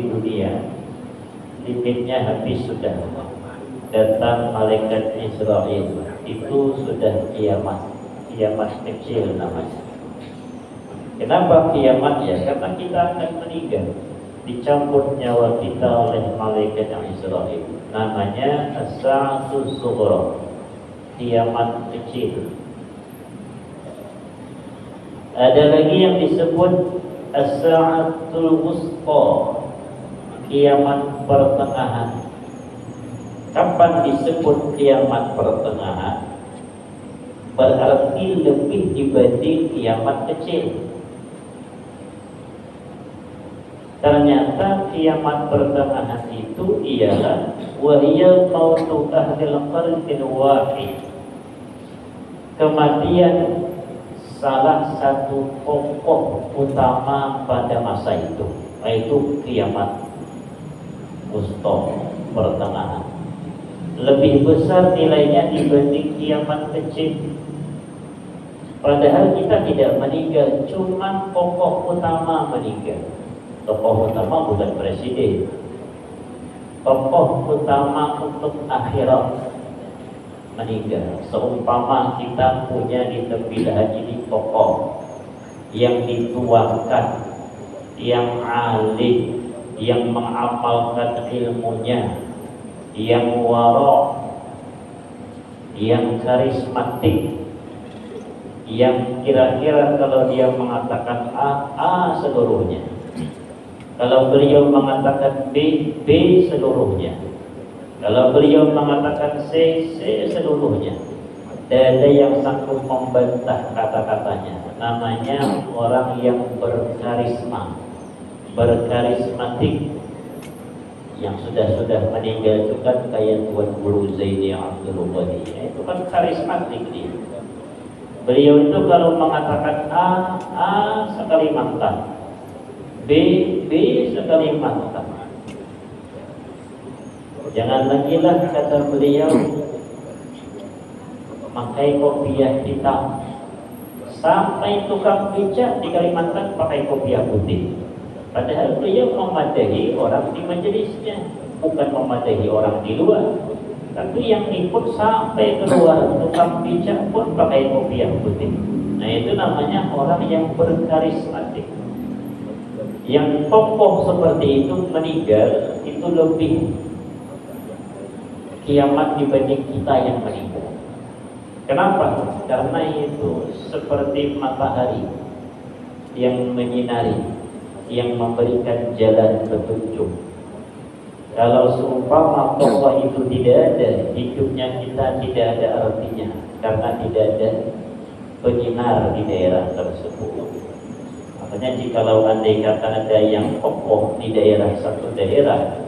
dunia, limitnya habis sudah. Datang malaikat Israel, itu sudah kiamat. Kiamat kecil namanya. Kenapa kiamat ya? Karena kita akan meninggal, dicabut nyawa kita oleh malaikat Israel. Namanya as-sa'atus sughra, kiamat kecil. Ada lagi yang disebut as-sa'atul wusta, kiamat pertengahan. Kapan disebut kiamat pertengahan? Berarti lebih dibanding kiamat kecil. Ternyata kiamat pertengahan itu ialah wahiyal mautu ahlil qarnil wahid, kematian salah satu pokok utama pada masa itu, yaitu kiamat wusta pertengahan. Lebih besar nilainya dibanding kiamat kecil. Padahal kita tidak meninggal, cuma pokok utama meninggal. Tokoh utama bukan presiden, tokoh utama untuk akhirat meninggal. Seumpama kita punya di tepilah ini tokoh yang dituakan, yang alim, yang mengamalkan ilmunya, yang wara', yang karismatik, yang kira-kira kalau dia mengatakan A seluruhnya, kalau beliau mengatakan B seluruhnya, kalau beliau mengatakan C seluruhnya. Tidak ada yang sanggup membantah kata-katanya. Namanya orang yang berkarisma, berkarismatik, yang sudah meninggal itu kan kayak Tuan Guru Zaini Abdul Ghani. Itu kan karismatik dia. Beliau itu kalau mengatakan A sekali mantap, B sekali mantap. Jangan lagi lah kata beliau pakai kopiah hitam. Sampai tukang becak di Kalimantan pakai kopiah putih. Padahal beliau memadahi orang di majelisnya, bukan memadahi orang di luar. Tapi yang ikut sampai keluar tukang becak pun pakai kopiah putih. Nah itu namanya orang yang berkarismatik. Yang tokoh seperti itu meninggal, itu lebih kiamat dibanding kita yang meninggal. Kenapa? Karena itu seperti matahari yang menyinari, yang memberikan jalan petunjuk. Kalau seumpama tokoh itu tidak ada, hidupnya kita tidak ada artinya, karena tidak ada penyinar di daerah tersebut. Makanya jikalau andai kata ada yang kokoh di daerah satu daerah,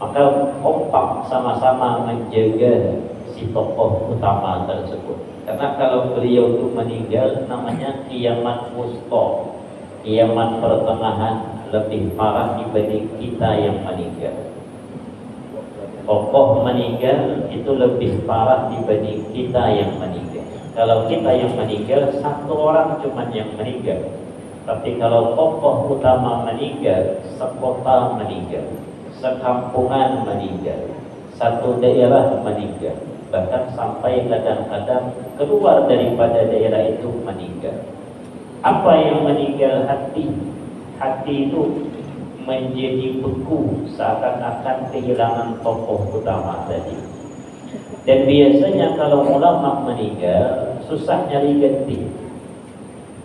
maka kompak sama-sama menjaga si tokoh utama tersebut. Karena kalau beliau itu meninggal, namanya kiamat wusta, kiamat pertengahan, lebih parah dibanding kita yang meninggal. Tokoh meninggal itu lebih parah dibanding kita yang meninggal. Kalau kita yang meninggal, satu orang cuma yang meninggal. Tapi kalau tokoh utama meninggal, sekota meninggal, sekampungan meninggal, satu daerah meninggal, bahkan sampai kadang-kadang keluar daripada daerah itu meninggal. Apa yang meninggal? Hati. Hati itu menjadi beku, seakan-akan kehilangan tokoh utama tadi. Dan biasanya kalau ulama meninggal, susah nyari ganti.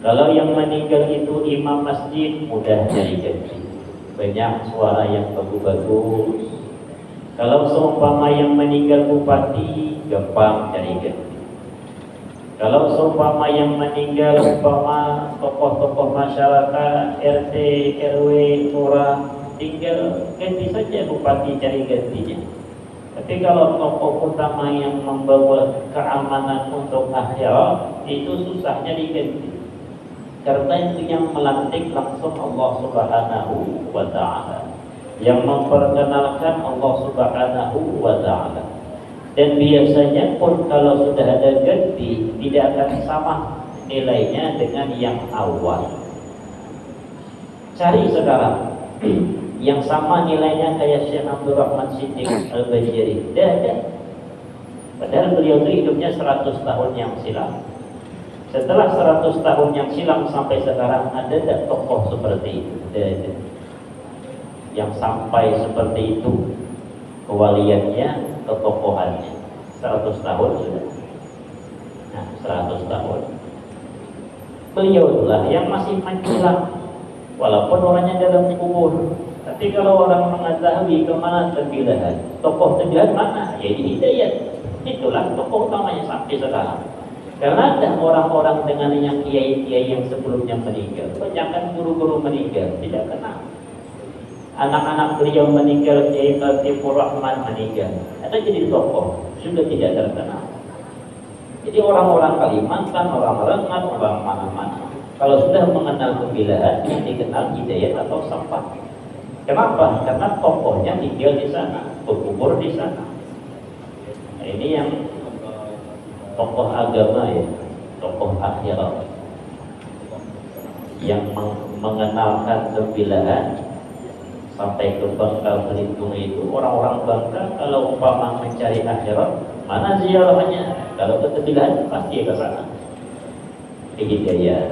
Kalau yang meninggal itu imam masjid, mudah nyari ganti, banyak suara yang bagus-bagus. Kalau seumpama yang meninggal bupati, gampang cari ganti. Kalau seumpama yang meninggal umpama tokoh-tokoh masyarakat, RT, RW, lurah, tinggal ganti saja bupati, cari gantinya. Tapi kalau tokoh utama yang membawa keamanan untuk akhirat, itu susahnya diganti. Karena itu yang melantik langsung Allah Subhanahu wa ta'ala, yang memperkenalkan Allah Subhanahu wa ta'ala. Dan biasanya pun kalau sudah ada ganti, tidak akan sama nilainya dengan yang awal. Cari sekarang yang sama nilainya kayak Syekh Abdul Rahman Siddiq Al-Bajiri. Tidak ada. Padahal beliau itu hidupnya 100 tahun yang silam. Setelah 100 tahun yang silam sampai sekarang, ada tidak tokoh seperti itu? Tidak ada. Yang sampai seperti itu kewaliannya, ketokohannya. 100 tahun sudah. Nah, 100 tahun. Beliau itulah yang masih menjulang, walaupun orangnya dalam kubur. Tapi kalau orang mengetahui kemana Tembilahan, tokoh Tembilahan mana? Ya di Hidayat. Itulah tokoh utamanya sampai sekarang. Karena ada orang-orang dengan yang kiai-kiai yang sebelumnya meninggal, kebanyakan guru-guru meninggal, tidak kenal. Anak-anak beliau meninggal, Kiai Latifur Rahman meninggal, ada jadi tokoh, sudah tidak terkenal. Jadi orang-orang Kalimantan, orang Rengat, orang mana-mana, kalau sudah mengenal Tembilahan, yang dikenal Hidayat atau Sampah. Kenapa? Karena tokohnya tinggal di sana, berkubur di sana. Nah, ini yang tokoh agama ya, tokoh akhirat yang mengenalkan Tembilahan sampai ke Bangka Belitung itu. Orang-orang Bangka kalau umpama mencari akhirat, mana ziarahnya? Kalau ke Tembilahan pasti ke sana. Hidayah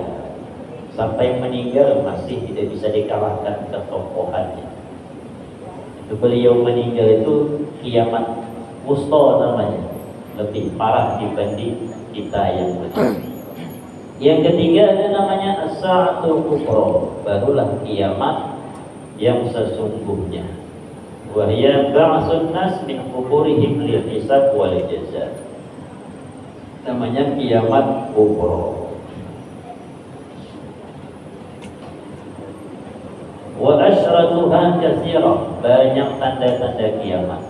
sampai meninggal masih tidak bisa dikalahkan ketokohannya. Itu beliau meninggal itu kiamat wusta namanya, lebih parah dibanding kita yang meninggal. Yang ketiga ada namanya as-sa'atul kubra, barulah kiamat yang sesungguhnya. Wa hiya ba'tsun nas min quburihim lil hisab wal jazaa. Namanya kiamat kubra. Wa asyratuha katsira, banyak tanda-tanda kiamat.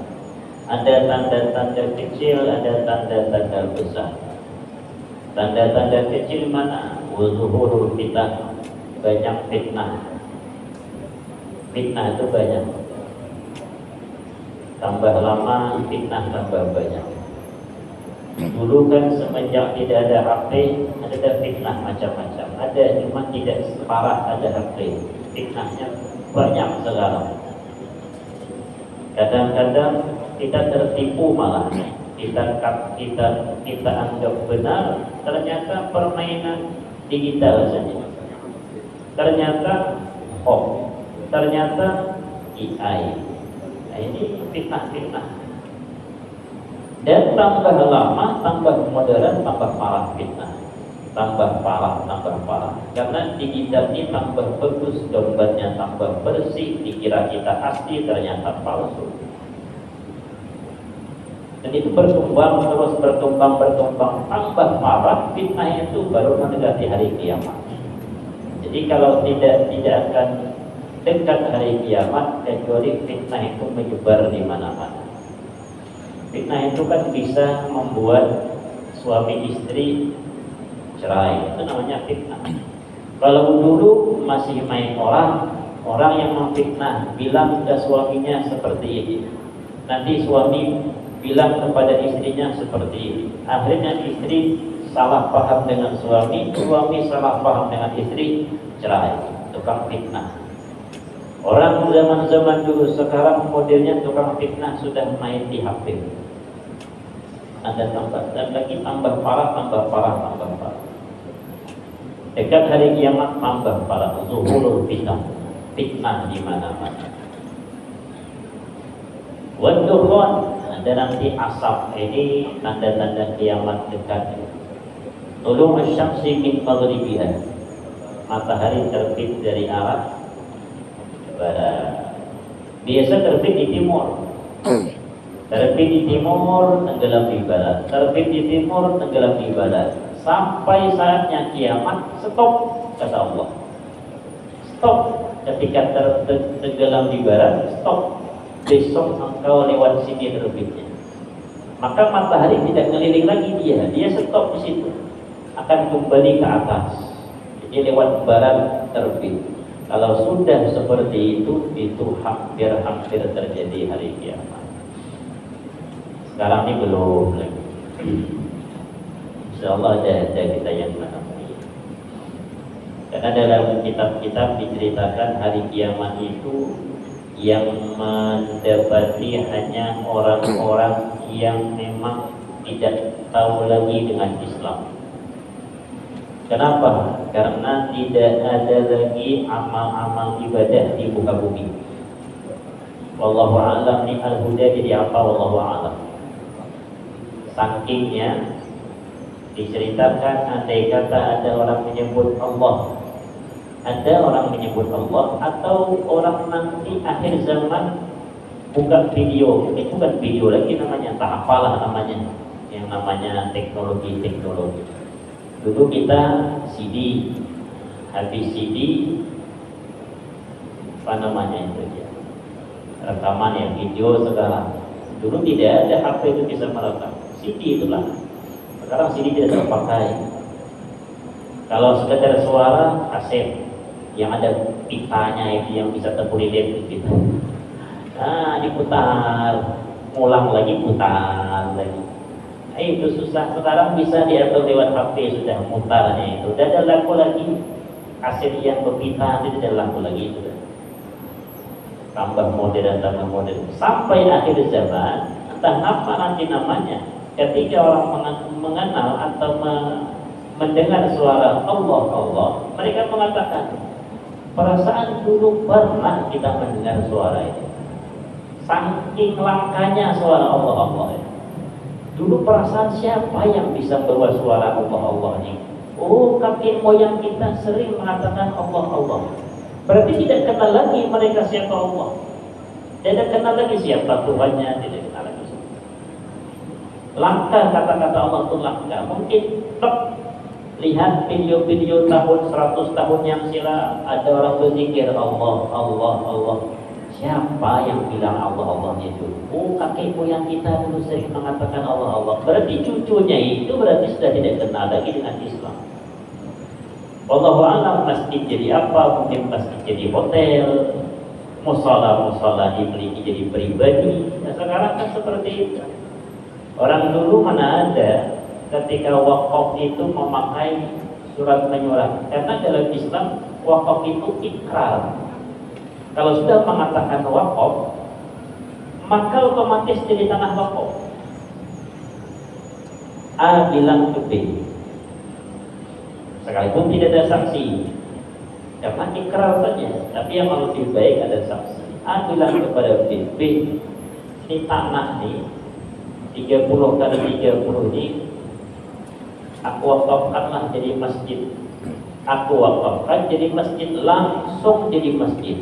Ada tanda-tanda kecil, ada tanda-tanda besar. Tanda-tanda kecil mana? Wuzuhurul fitnah, banyak fitnah. Fitnah itu banyak. Tambah lama fitnah tambah banyak. Dulu kan semenjak tidak ada HP, ada fitnah macam-macam. Ada, cuma tidak separah ada HP. Fitnahnya banyak sekarang. Kadang-kadang kita tertipu malah. Kita anggap benar, ternyata permainan digital saja. Ternyata hoax, ternyata AI. Nah, ini fitnah-fitnah. Dan tambah lama, tambah modern, tambah parah fitnah. Tambah parah. Karena digital ini tambah bagus, gambarnya tambah bersih, dikira kita asli, ternyata palsu. Dan itu berkembang, tambah parah fitnah itu baru mendekati hari kiamat. Jadi kalau tidak akan dekat hari kiamat, kecuali fitnah itu menyebar di mana-mana. Fitnah itu kan bisa membuat suami istri cerai, itu namanya fitnah. Kalau dulu masih main orang yang memfitnah, bilang ke suaminya seperti ini, nanti suami bilang kepada istrinya seperti ini. Akhirnya istri salah paham dengan suami salah paham dengan istri, cerai. Tukang fitnah. Orang zaman-zaman dulu, sekarang modelnya tukang fitnah sudah main di HP. Ada tambah, dan lagi tambah parah. Dekat hari kiamat tambah parah. Zuhurul fitnah di mana-mana. Waddukhon, ada nanti asap. Ini tanda-tanda kiamat dekat. Tulung asyamsi min maghribiha, matahari terbit dari arah barat. Biasa terbit di timur. Terbit di timur, tenggelam di barat. Terbit di timur, tenggelam di barat. Sampai saatnya kiamat, stop, kata Allah. Stop. Ketika tenggelam di barat, stop. Besok engkau lewat sini terbitnya. Maka matahari tidak ngeliling lagi dia stop di situ. Akan kembali ke atas. Jadi lewat barat terbit. Kalau sudah seperti itu hampir terjadi hari kiamat. Sekarang ini belum lagi. Insyaallah ada kita yang menemui. Karena dalam kitab-kitab diceritakan hari kiamat itu yang mendapati hanya orang-orang yang memang tidak tahu lagi dengan Islam. Kenapa? Karena tidak ada lagi amal-amal ibadah di muka bumi. Wallahu a'lam ni al-huda jadi apa, wallahu a'lam. Sakingnya diceritakan andai kata ada orang menyebut Allah, ada orang menyebut Allah, atau orang nanti akhir zaman buka video, ini bukan video lagi namanya, tak apalah namanya, yang namanya teknologi. Dulu kita CD, habis CD apa namanya itu ya, rekaman ya, video segala. Dulu tidak ada HP itu bisa merekam, CD itulah. Sekarang CD tidak terpakai. Kalau sekedar suara, kaset yang ada pitanya itu yang bisa terpulilit gitu. Nah, diputar, ulang lagi, putar lagi. Nah, itu susah. Sekarang bisa diatur lewat HP, sudah mutarnya itu. Sudah ada laku lagi. Kaset yang berpita itu tidak laku lagi sudah. Tambah modern. Sampai akhir zaman, entah apa nanti namanya, ketika orang mengenal atau mendengar suara Allah, mereka mengatakan, perasaan dulu pernah kita mendengar suara itu. Saking langkanya suara Allah itu. Dulu perasaan siapa yang bisa bawa suara Allah ini? Oh, kakek moyang kita sering mengatakan Allah. Berarti tidak kenal lagi mereka siapa Allah. Tidak kenal lagi siapa Tuhannya, tidak kenal lagi. Langka kata-kata Allah itu langka. Mungkin lihat video-video tahun 100 tahun yang silam, ada orang berzikir Allah. Siapa yang bilang Allah itu? Oh, kakek moyang kita dulu sering mengatakan Allah. Berarti cucunya itu berarti sudah tidak kenal lagi dengan Islam. Wallahu a'lam, masjid jadi apa? Mungkin masjid jadi hotel, musala dimiliki jadi pribadi. Nah, sekarang kan seperti itu. Orang dulu mana ada ketika wakaf itu memakai surat menyurat, karena dalam Islam wakaf itu ikrar. Kalau sudah mengatakan wakaf, maka otomatis jadi tanah wakaf. A bilang ke B, sekalipun tidak ada saksi, karena ikrar saja. Tapi yang lebih baik ada saksi. A bilang kepada B, ini tanah nih 30 kali 30 ini aku wakafkanlah jadi masjid. Aku wakafkan jadi masjid, langsung jadi masjid.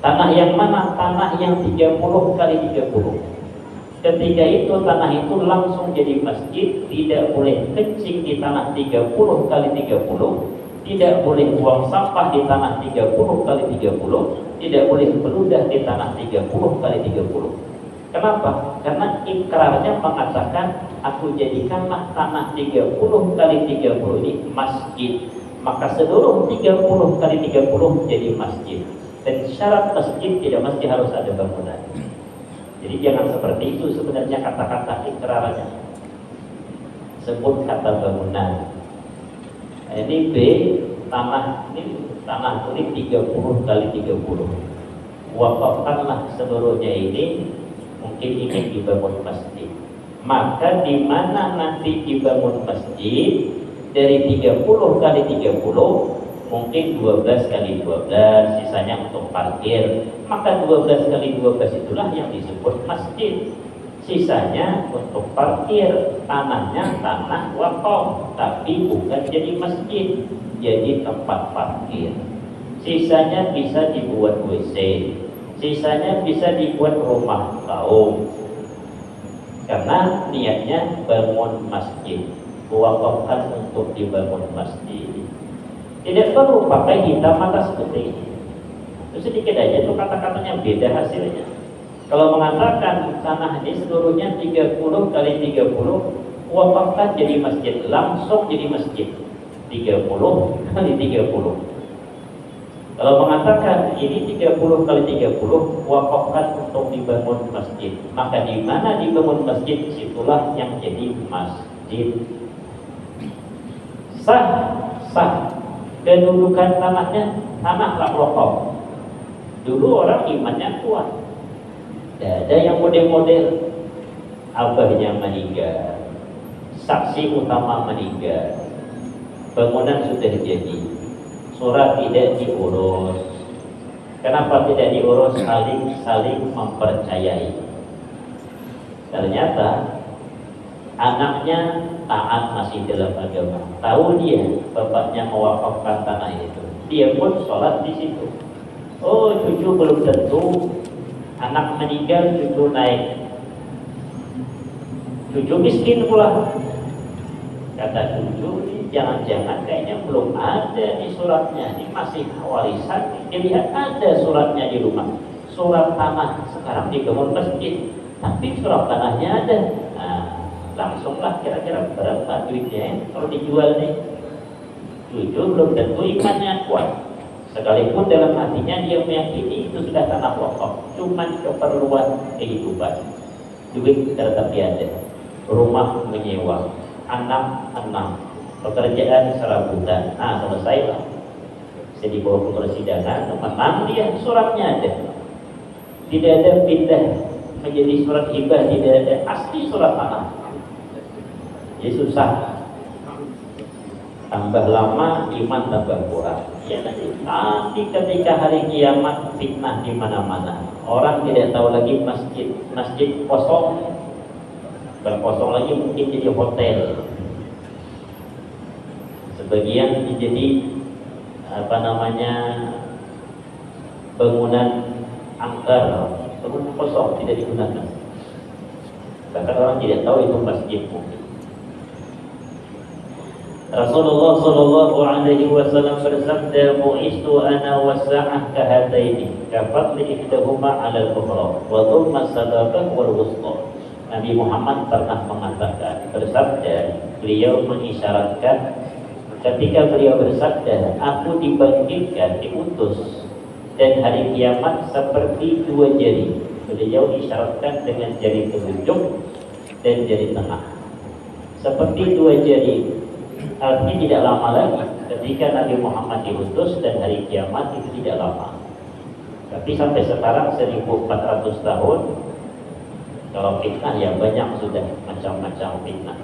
Tanah yang mana? Tanah yang 30 kali 30. Ketika itu tanah itu langsung jadi masjid. Tidak boleh kencing di tanah 30 kali 30. Tidak boleh buang sampah di tanah 30 kali 30. Tidak boleh beludah di tanah 30 kali 30. Kenapa? Karena ikrarnya mengatakan aku jadikanlah tanah 30 kali 30 ini masjid. Maka seluruh 30 kali 30 jadi masjid. Dan syarat masjid tidak mesti harus ada bangunan. Jadi jangan seperti itu sebenarnya kata-kata ikrarnya. Sebut kata bangunan. Ini B, tanah ini 30 kali 30. Wakafkanlah seluruhnya ini, mungkin ingin dibangun masjid. Maka di mana nanti dibangun masjid dari 30 kali 30, mungkin 12 kali 12, sisanya untuk parkir. Maka 12 kali 12 itulah yang disebut masjid. Sisanya untuk parkir. Tanahnya tanah wakaf, tapi bukan jadi masjid, jadi tempat parkir. Sisanya bisa dibuat WC, sisanya bisa dibuat rumah kaum. Karena niatnya bangun masjid, wakafkan untuk dibangun masjid. Tidak perlu pakai hitam atas putih. Itu sedikit aja, itu kata-katanya beda hasilnya. Kalau mengatakan tanah ini seluruhnya 30 kali 30, wakafkan jadi masjid, langsung jadi masjid 30 kali 30. Kalau mengatakan ini 30 kali 30, wakafkan untuk dibangun masjid, maka di mana dibangun masjid, situlah yang jadi masjid. Sah kedudukan tanahnya, tanah wakaf. Dulu orang imannya kuat. Tidak ada yang model-model. Abahnya meninggal, saksi utama meninggal, bangunan sudah jadi, surat tidak diurus. Kenapa tidak diurus? Saling mempercayai. Ternyata anaknya taat masih dalam agama, tahu dia bapaknya mewakafkan tanah itu, dia pun sholat di situ. Oh, cucu belum tentu, anak meninggal cucu naik, cucu miskin pula. Kata cucu, jangan-jangan kayaknya belum ada di suratnya, ini masih warisan. Dilihat ada suratnya di rumah, surat tanah, sekarang dibangun masjid, tapi surat tanahnya ada. Nah, langsunglah kira-kira berapa duitnya kalau dijual nih. Cucu belum tentu imannya kuat, sekalipun dalam hatinya dia meyakini itu sudah tanah wakaf, cuman keperluan kehidupan, duit tetapi ada, rumah menyewa, anak 6, pekerjaan serabutan. Nah, selesailah. Bisa dibawa ke persidangan, menang dia, suratnya ada. Tidak ada pindah menjadi surat hibah, tidak ada, asli surat tanah. Jadi susah. Tambah lama iman tambah kurang. Ya nanti ketika hari kiamat fitnah di mana-mana. Orang tidak tahu lagi masjid kosong. Kalau kosong lagi mungkin jadi hotel. Sebagian jadi bangunan angker, bangunan kosong tidak digunakan. Bahkan orang tidak tahu itu masjid mungkin. Rasulullah sallallahu alaihi wasallam bersabda, "Bu'istu ana wasa'ah kahataini, kafadli ihdahuma 'ala al-ukhra, wa dhumma sadaqah wal wusta." Nabi Muhammad pernah mengatakan, bersabda, beliau mengisyaratkan ketika beliau bersabda, "Aku dibangkitkan, diutus, dan hari kiamat seperti 2 jari." Beliau isyaratkan dengan jari telunjuk dan jari tengah. Seperti 2 jari. Artinya tidak lama lagi ketika Nabi Muhammad diutus dan hari kiamat itu tidak lama. Tapi sampai sekarang 1400 tahun, kalau fitnah ya banyak sudah, macam-macam fitnah.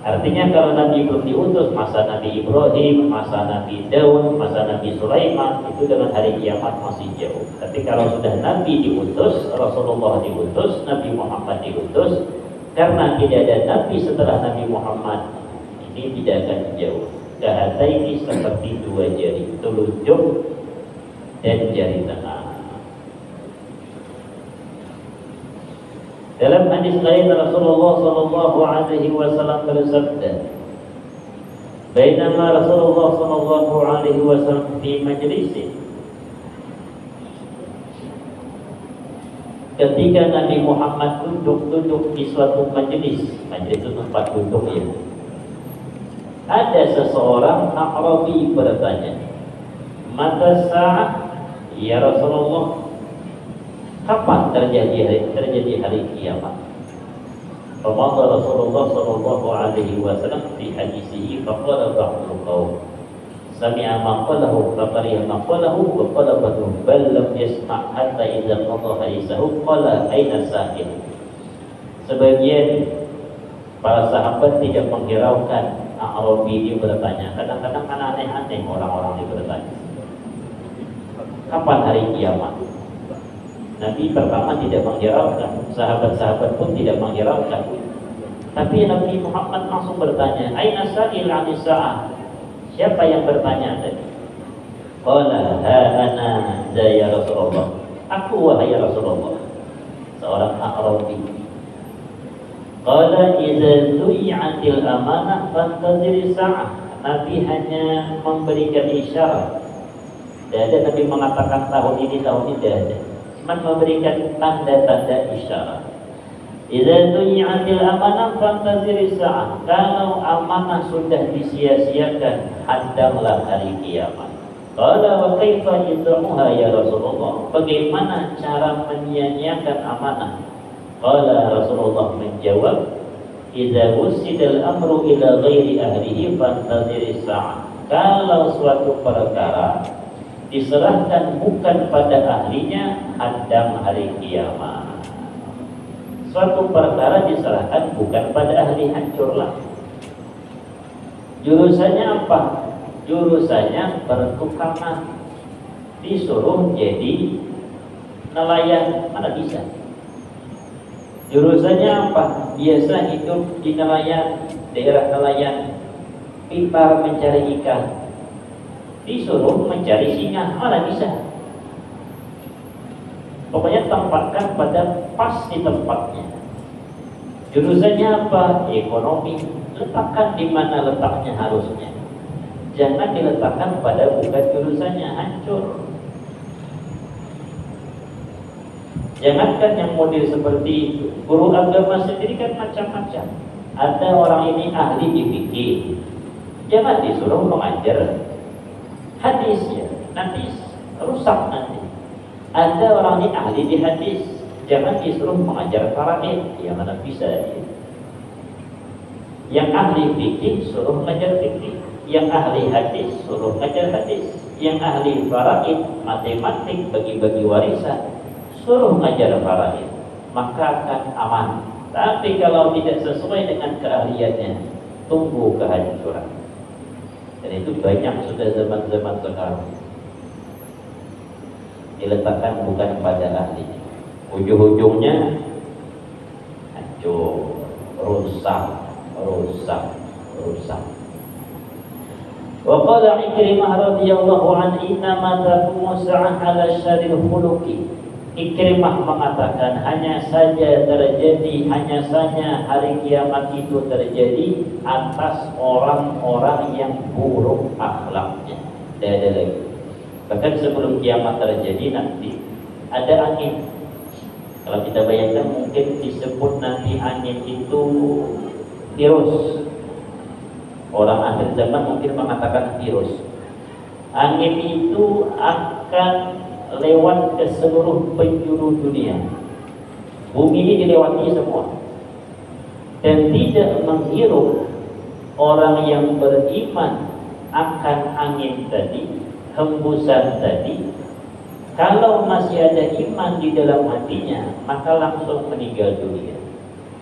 Artinya kalau Nabi belum diutus, masa Nabi Ibrahim, masa Nabi Daud, masa Nabi Sulaiman, itu dengan hari kiamat masih jauh. Tapi kalau sudah Nabi diutus, Rasulullah diutus, Nabi Muhammad diutus, karena tidak ada Nabi setelah Nabi Muhammad, ini tidak akan jauh. Kahata ini seperti 2 jari, telunjuk dan jari tengah. Dalam hadis lain Rasulullah sallallahu alaihi wasallam bersabda, "Bainama Rasulullah sallallahu alaihi wasallam fi majlisin." Ketika Nabi Muhammad duduk di suatu majelis itu tempat duduk ya. Ada seseorang A'rabi bertanya, "Mata sa'ah ya Rasulullah?" Kapan terjadi hari kiamat? Maka Rasulullah sallallahu alaihi wasallam di hadisihi faqala ba'dul qaum sami'a maqalahu faqariya maqalahu wa qala bal lam yasma' hatta idza qada hadisahu qala aina sa'il. Sebagian para sahabat tidak menghiraukan A'rabi ini bertanya. Kadang-kadang aneh-aneh orang-orang ini bertanya, kapan hari kiamat? Nabi pertama tidak menghiraukan, sahabat-sahabat pun tidak menghiraukan. Tapi Nabi Muhammad langsung bertanya, "Aina sa'il 'ani sa'ah?" Siapa yang bertanya tadi? Qala ha ana ya Rasulullah. Aku wahai Rasulullah. Seorang A'rabi. Qala idza du'i'atil amanah fantazir sa'ah. Nabi hanya memberikan isyarat. Tidak ada Nabi mengatakan tahun ini tidak ada. Memberikan tanda-tanda isyarat. Idza du'i'atil amanah fantazir sa'ah. Kalau amanah sudah disia-siakan, hadanglah hari kiamat. Qala wa kaifa yad'uha ya Rasulullah? Bagaimana cara menyia-nyiakan amanah? Qala Rasulullah menjawab, idza wusidal amru ila ghairi ahlihi fantazir sa'ah. Kalau suatu perkara diserahkan bukan pada ahlinya, hadam hari kiamat. Suatu perkara diserahkan bukan pada ahli, hancurlah. Jurusannya apa? Jurusannya pertukangan. Disuruh jadi nelayan, mana bisa. Jurusannya apa? Biasa hidup di nelayan, daerah nelayan, pintar mencari ikan. Disuruh mencari singa, mana bisa. Pokoknya tempatkan pada pas di tempatnya. Jurusannya apa? Ekonomi. Letakkan di mana letaknya harusnya. Jangan diletakkan pada bukan jurusannya, hancur. Jangankan yang model seperti itu. Guru agama sendiri kan macam-macam. Ada orang ini ahli di fikih, jangan disuruh mengajar hadis ya, nanti rusak nanti. Ada orang ini ahli di hadis, jangan disuruh mengajar faraid, ya mana bisa ya. Yang ahli fikih suruh mengajar fikih, yang ahli hadis suruh mengajar hadis, yang ahli faraid matematik bagi-bagi warisan suruh mengajar faraid, maka akan aman. Tapi kalau tidak sesuai dengan keahliannya, tunggu kehancuran. Dan itu banyak sudah zaman-zaman sekarang. Diletakkan bukan pada ahli, ujung-ujungnya hancur, rusak. Wa qala Ikrimah radhiyallahu anhu, inna ma taqumu sa'an 'ala syarril khuluqi. Ikrimah mengatakan hanya saja hari kiamat itu terjadi atas orang-orang yang buruk akhlaknya. Tidak ada lagi. Bahkan sebelum kiamat terjadi nanti ada angin. Kalau kita bayangkan mungkin disebut nanti angin itu virus. Orang akhir zaman mungkin mengatakan virus. Angin itu akan lewat ke seluruh penjuru dunia. Bumi ini dilewati semua, dan tidak menghirup orang yang beriman akan angin tadi, hembusan tadi. Kalau masih ada iman di dalam hatinya, maka langsung meninggal dunia.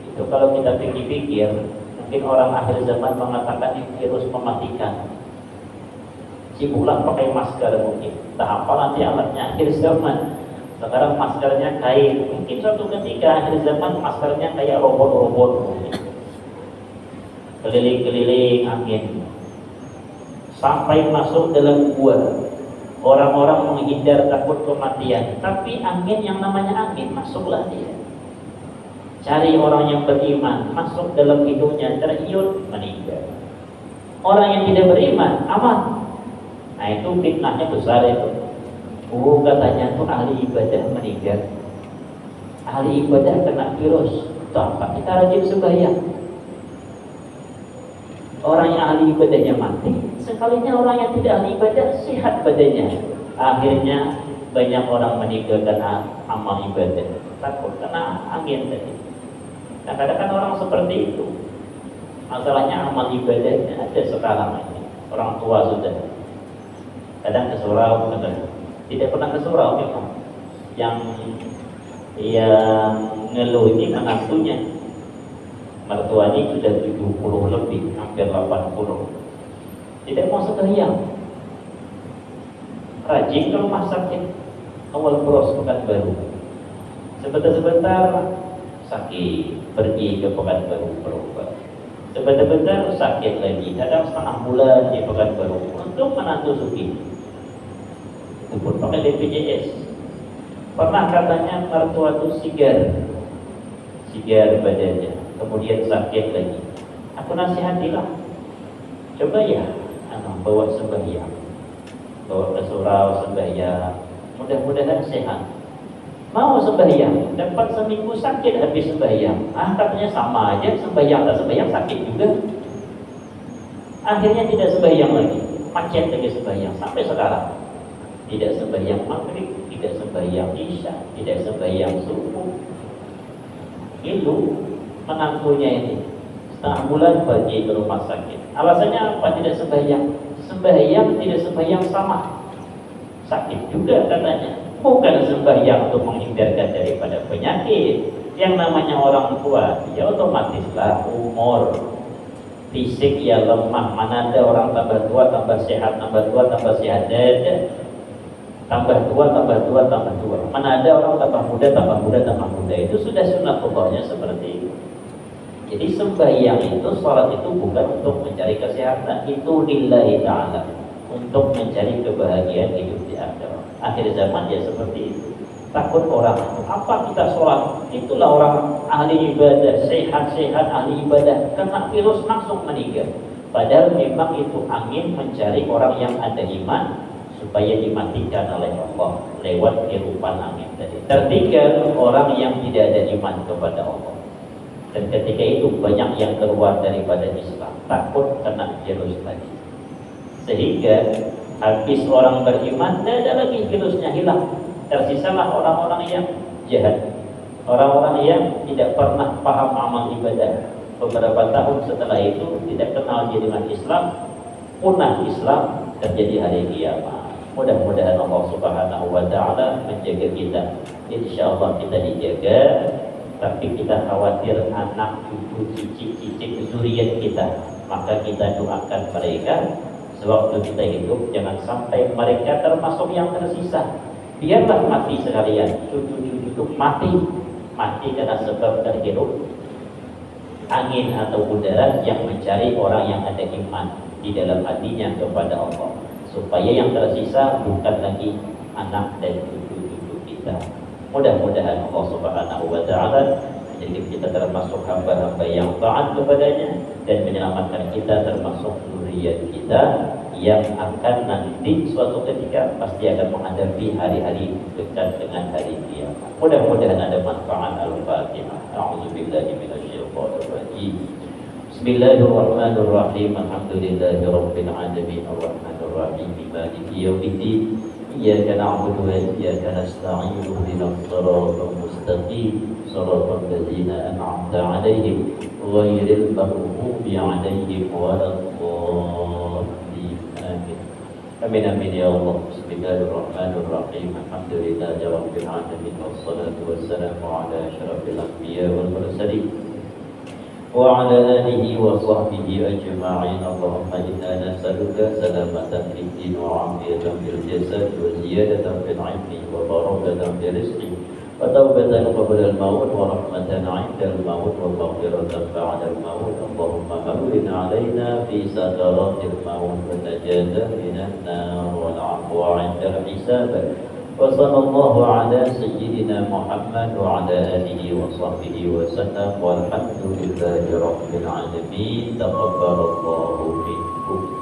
Itu kalau kita pikir-pikir, mungkin orang akhir zaman mengatakan ini virus mematikan. Sibuklah pakai masker mungkin. Tak apa nanti alatnya akhir zaman. Sekarang maskernya kain. Mungkin suatu ketika akhir zaman maskernya kayak robot-robot mungkin. Keliling-keliling angin. Sampai masuk dalam gua. Orang-orang menghindar takut kematian. Tapi angin yang namanya angin, masuklah dia. Cari orang yang beriman, masuk dalam hidungnya, terhiut, meninggal. Orang yang tidak beriman, aman. Nah itu fitnahnya besar itu. Katanya tuh ahli ibadah meninggal, ahli ibadah kena virus. Tanpa kita rajin sembahyang, orang yang ahli ibadahnya mati, sekalinya orang yang tidak ahli ibadah sehat badannya. Akhirnya banyak orang meninggalkan amal ibadah, takut kena angin tadi. Kadang-kadang orang seperti itu. Masalahnya amal ibadahnya ada sekarang ini. Orang tua sudah kadang ke surau, kadang tidak pernah ke surau memang. Yang ngeluh ini menantunya, mertua ini sudah 70 lebih, hampir 80. Tidak mau sembahyang, rajin ke rumah sakit awal Bros Pekanbaru. Sebentar-sebentar sakit, pergi ke Pekanbaru berobat. Sebentar-bentar sakit lagi, kadang setengah bulan di Pekanbaru. Untuk menantu Suki itu pun pakai BPJS. Pernah katanya mertua itu sigar badannya, kemudian sakit lagi. Aku nasihatilah, coba ya, bawa sembahyang, bawa ke surau sembahyang, mudah-mudahan sehat. Mau sembahyang, dapat seminggu sakit habis sembahyang. Katanya sama aja, sembahyang tak sembahyang sakit juga. Akhirnya tidak sembahyang lagi, macet lagi sembahyang sampai sekarang. Tidak sembahyang maghrib, tidak sembahyang isya, tidak sembahyang subuh. Itu menantunya ini setengah bulan pergi ke rumah sakit. Alasannya apa? Tidak sembahyang. Sembahyang tidak sembahyang sama. sakit juga katanya. Bukan sembahyang untuk menghindarkan daripada penyakit. Yang namanya orang tua, ya otomatislah umur, fisik ya lemah. Mana ada orang tambah tua tambah sehat, tambah tua tambah sehat, ada tambah tua tambah tua tambah tua. Mana ada orang tambah muda tambah muda tambah muda. Itu sudah sunnatullah seperti itu. Jadi sembahyang itu, sholat itu bukan untuk mencari kesehatan, itu lillahi ta'ala, untuk mencari kebahagiaan hidup di akhirat. Akhir zaman ya seperti itu. Takut orang, apa kita sholat? Itulah orang ahli ibadah, sehat-sehat ahli ibadah, kena virus langsung meninggal. Padahal memang itu angin mencari orang yang ada iman supaya dimatikan oleh Allah lewat tirupan angin tadi. Tertinggal orang yang tidak ada iman kepada Allah. Dan ketika itu banyak yang keluar daripada Islam, takut kena virus tadi. Sehingga habis orang beriman, tidak ada lagi virusnya, hilang. Tersisalah orang-orang yang jahat, orang-orang yang tidak pernah paham amal ibadah. Beberapa tahun setelah itu tidak kenal dia dengan Islam, punah Islam, terjadi hari kiamat. Mudah-mudahan Allah Subhanahu wa Ta'ala menjaga kita. Insyaallah kita dijaga, tapi kita khawatir anak, cucu, cicit-cicit zuriat kita. Maka kita doakan mereka sewaktu kita hidup, jangan sampai mereka termasuk yang tersisa. Biarlah mati sekalian, cucu-cucu itu mati karena sebab terhirup angin atau udara yang mencari orang yang ada iman di dalam hatinya kepada Allah, supaya yang tersisa bukan lagi anak dan cucu-cucu kita. Mudah-mudahan Allah Subhanahu wa Ta'ala menjadikan kita termasuk hamba-hamba yang taat kepadanya dan menyelamatkan kita termasuk zuriat kita yang akan nanti suatu ketika pasti akan menghadapi hari-hari dekat dengan hari kiamat. Mudah-mudahan ada manfaat. Al-Fatihah. A'udzubillahi minasyaitonir rajim. Bismillahirrahmanirrahim. Alhamdulillahirabbil alamin arrahmanir rahim maliki yaumiddin. Iyyaka na'budu wa iyyaka nasta'in. Ihdinas siratal mustaqim. Siratal ladzina an'amta 'alaihim ghairil maghdubi 'alaihim waladdallin. Amin amin ya Allah. Bismillahirrahmanirrahim. Alhamdulillahi rabbil alamin wassalatu wassalamu ala asyrafil anbiya wal mursalin wa ala alihi wa sahbihi ajma'in. Allahumma inna nas'aluka salamatan fid din wa 'afiyatan fil jasad wa ziyadatan fil 'ilmi wa barakatan fil rizqi wa tawbatan qabla al-maut wa rahmatan 'inda al-maut wa maghfiratan ba'da al-maut. Allahumma hawwin 'alaina fi sakaratil maut wa najatan minan nar wal 'afwa 'inda al-hisab. Wa sallallahu 'ala sayyidina Muhammad wa 'ala alihi wa sahbihi wa sallam walhamdulillahi rabbil alamin. Taqabbalallahu minkum.